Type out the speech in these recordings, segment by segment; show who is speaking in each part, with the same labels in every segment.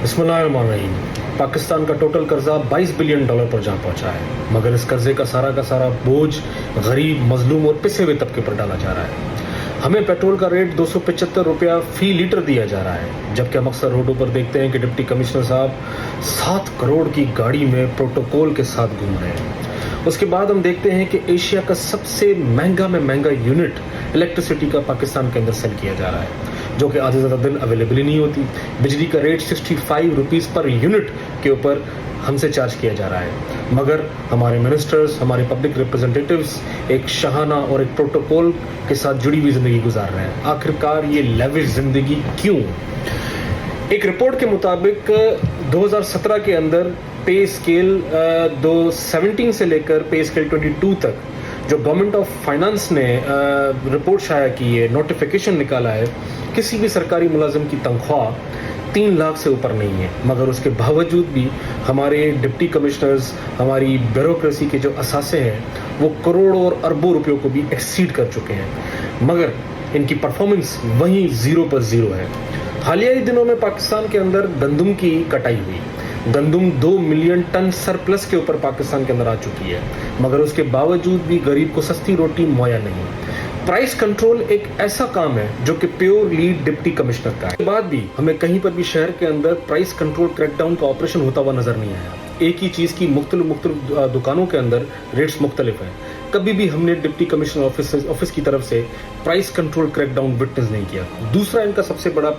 Speaker 1: بسم اللہ الرحمن الرحیم. پاکستان کا ٹوٹل قرضہ $22 بلین پر جا پہنچا ہے، مگر اس قرضے کا سارا بوجھ غریب، مظلوم اور پسے ہوئے طبقے پر ڈالا جا رہا ہے. ہمیں پیٹرول کا ریٹ $275 فی لیٹر دیا جا رہا ہے، جبکہ ہم اکثر روڈوں پر دیکھتے ہیں کہ ڈپٹی کمشنر صاحب 7 کروڑ کی گاڑی میں پروٹوکول کے ساتھ گھوم رہے ہیں. اس کے بعد ہم دیکھتے ہیں کہ ایشیا کا سب سے مہنگا یونٹ الیکٹریسٹی کا پاکستان کے اندر سیل کیا جا رہا ہے، جو کہ آدھے زیادہ دن اویلیبل ہی نہیں ہوتی. بجلی کا ریٹ 65 روپیز پر یونٹ کے اوپر ہم سے چارج کیا جا رہا ہے، مگر ہمارے منسٹرز، ہمارے پبلک ریپرزنٹیٹیوز ایک شاہانہ اور ایک پروٹوکول کے ساتھ جڑی ہوئی زندگی گزار رہے ہیں. آخرکار یہ لیوش زندگی کیوں؟ ایک رپورٹ کے مطابق 2017 کے اندر پے اسکیل 17 سے لے کر پے اسکیل 22 تک جو گورنمنٹ آف فائنانس نے رپورٹ شائع کی ہے، نوٹیفیکیشن نکالا ہے، کسی بھی سرکاری ملازم کی تنخواہ 3 لاکھ سے اوپر نہیں ہے. مگر اس کے باوجود بھی ہمارے ڈپٹی کمشنرز، ہماری بیوروکریسی کے جو اثاثے ہیں وہ کروڑوں اور اربوں روپیوں کو بھی ایکسیڈ کر چکے ہیں، مگر ان کی پرفارمنس وہیں 0 پر 0 ہے. حالیہ دنوں میں پاکستان کے اندر گندم کی کٹائی ہوئی. گندم 2 ملین ٹن سرپلس کے اوپر پاکستان کے اندر آ چکی ہے، مگر اس کے باوجود بھی غریب کو سستی روٹی مہیا نہیں. پرائس کنٹرول ایک ایسا کام ہے جو کہ پیور لیڈ ڈپٹی کمشنر کا ہے. اس کے بعد بھی ہمیں کہیں پر بھی شہر کے اندر پرائس کنٹرول کریک ڈاؤن کا آپریشن ہوتا ہوا نظر نہیں آیا. ایک ہی چیز کی مختلف دکانوں کے اندر ریٹس مختلف ہیں. کبھی بھی ہم نے ڈپٹی کمشنر آفس کی طرف سے price control crackdown witness نہیں کیا. دوسرا ان کا سب سے بڑا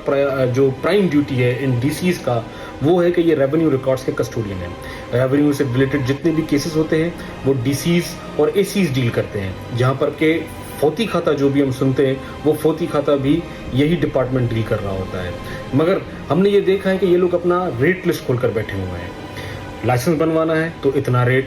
Speaker 1: جو پرائم ڈیوٹی ہے ان ڈی سیز کا، وہ ہے کہ یہ ریونیو ریکارڈز کے کسٹوڈین ہیں. ریونیو سے ریلیٹڈ جتنے بھی کیسز ہوتے ہیں وہ ڈی سیز اور اے سیز ڈیل کرتے ہیں، جہاں پر کہ فوتی کھاتہ جو بھی ہم سنتے ہیں وہ فوتی کھاتہ بھی یہی ڈپارٹمنٹ ڈیل کر رہا ہوتا ہے. مگر ہم نے یہ دیکھا ہے کہ یہ لوگ اپنا ریٹ لسٹ کھول کر بیٹھے ہوئے ہیں. لائسنس بنوانا ہے تو اتنا ریٹ،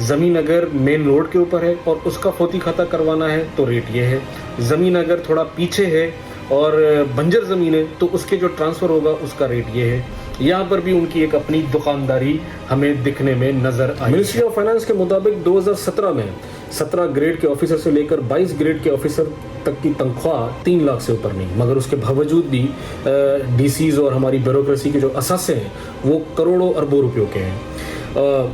Speaker 1: زمین اگر مین روڈ کے اوپر ہے اور اس کا فوتی کھاتہ کروانا ہے تو ریٹ یہ ہے. زمین اگر تھوڑا پیچھے ہے اور بنجر زمین ہے تو اس کے جو ٹرانسفر ہوگا اس کا ریٹ یہ ہے. یہاں پر بھی ان کی ایک اپنی دکانداری ہمیں دکھنے میں نظر آئی. منسٹری آف فائنانس کے مطابق 2017 میں 17 گریڈ کے آفیسر سے لے کر 22 گریڈ کے آفیسر تک کی تنخواہ 3 لاکھ سے اوپر نہیں، مگر اس کے باوجود بھی ڈی سیز اور ہماری بیوروکریسی کے جو اثاثے ہیں وہ کروڑوں اربوں روپیوں کے ہیں.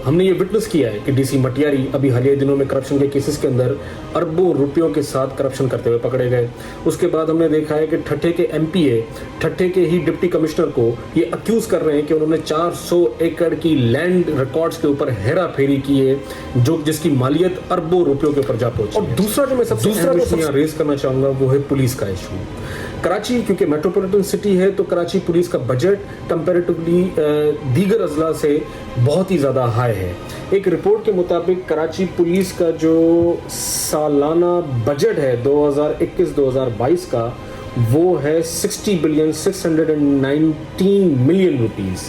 Speaker 1: ہم نے یہ وٹنس کیا ہے کہ ڈی سی مٹیاری ابھی حالیہ دنوں میں کرپشن کے کیسز کے اندر اربوں روپیوں کے ساتھ کرپشن کرتے ہوئے پکڑے گئے. اس کے بعد ہم نے دیکھا ہے کہ ٹھٹھے کے ایم پی اے ٹھٹھے کے ہی ڈپٹی کمشنر کو یہ اکیوز کر رہے ہیں کہ انہوں نے 400 ایکڑ کی لینڈ ریکارڈز کے اوپر ہیرا پھیری کی ہے، جس کی مالیت اربوں روپیوں کے اوپر جا پہنچی. اور دوسرا جو میں سب سے ریز کرنا چاہوں گا وہ ہے پولیس کا ایشو. کراچی کیونکہ میٹروپولیٹن سٹی ہے تو کراچی پولیس کا بجٹ کمپیریٹیولی دیگر اضلاع سے بہت ہی زیادہ ہائی ہے. ایک رپورٹ کے مطابق کراچی پولیس کا جو سالانہ بجٹ ہے 2021-2022 کا وہ ہے 60,619 ملین روپیز.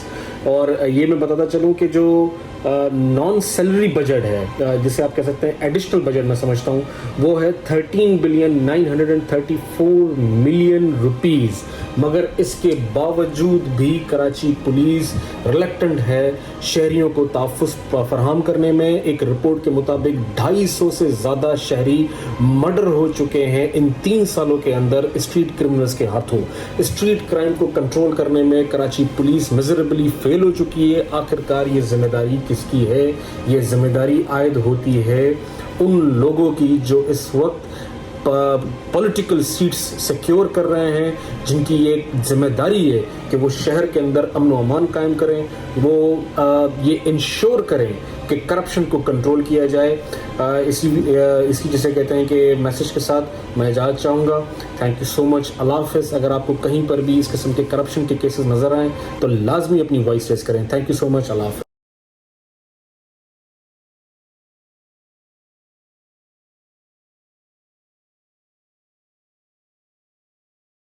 Speaker 1: اور یہ میں بتاتا چلوں کہ جو نان سیلری بجٹ ہے، جسے آپ کہہ سکتے ہیں ایڈیشنل بجٹ میں سمجھتا ہوں، وہ ہے 13,934 ملین روپیز. مگر اس کے باوجود بھی کراچی پولیس ریلیکٹنٹ ہے شہریوں کو تحفظ فراہم کرنے میں. ایک رپورٹ کے مطابق 250 سے زیادہ شہری مرڈر ہو چکے ہیں ان 3 سالوں کے اندر اسٹریٹ کرمنلز کے ہاتھوں. اسٹریٹ کرائم کو کنٹرول کرنے میں کراچی پولیس میزریبلی فیل ہو چکی ہے. آخرکار یہ ذمہ داری کس کی ہے؟ یہ ذمہ داری عائد ہوتی ہے ان لوگوں کی جو اس وقت پولیٹیکل سیٹس سیکیور کر رہے ہیں، جن کی ایک ذمہ داری ہے کہ وہ شہر کے اندر امن و امان قائم کریں، وہ یہ انشور کریں کہ کرپشن کو کنٹرول کیا جائے. اس کی جسے کہتے ہیں کہ میسج کے ساتھ میں اجازت چاہوں گا. تھینک یو سو مچ. اللہ حافظ. اگر آپ کو کہیں پر بھی اس قسم کے کرپشن کے کیسز نظر آئیں تو لازمی اپنی وائس ریز کریں. تھینک یو سو مچ. اللہ حافظ.